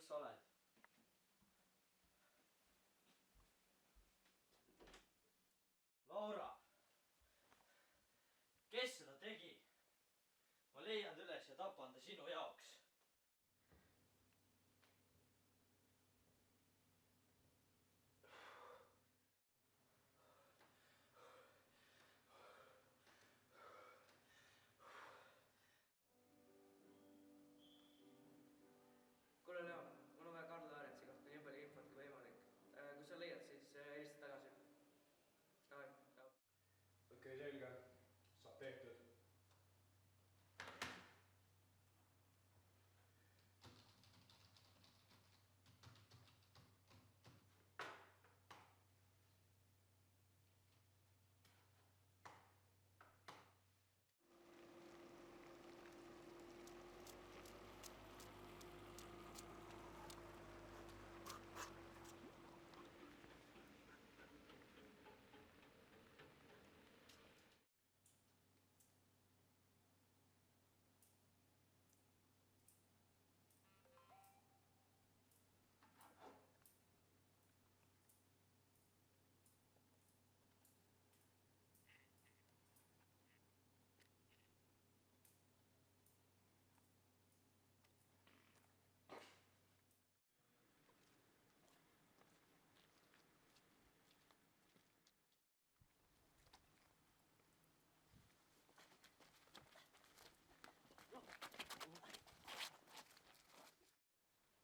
sa oled? Laura! Kes seda tegi? Ma leian ta üles ja tapan ta sinu jaoks. Kuule Leo, mul on vaja Karl Laaretsi kohta nii palju infot kui võimalik. Kui sa leiad, siis helista tagasi. Davai, ciao. Okei, selge. Saab tehtud.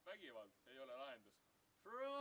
Vägivald ei ole lahendus. True!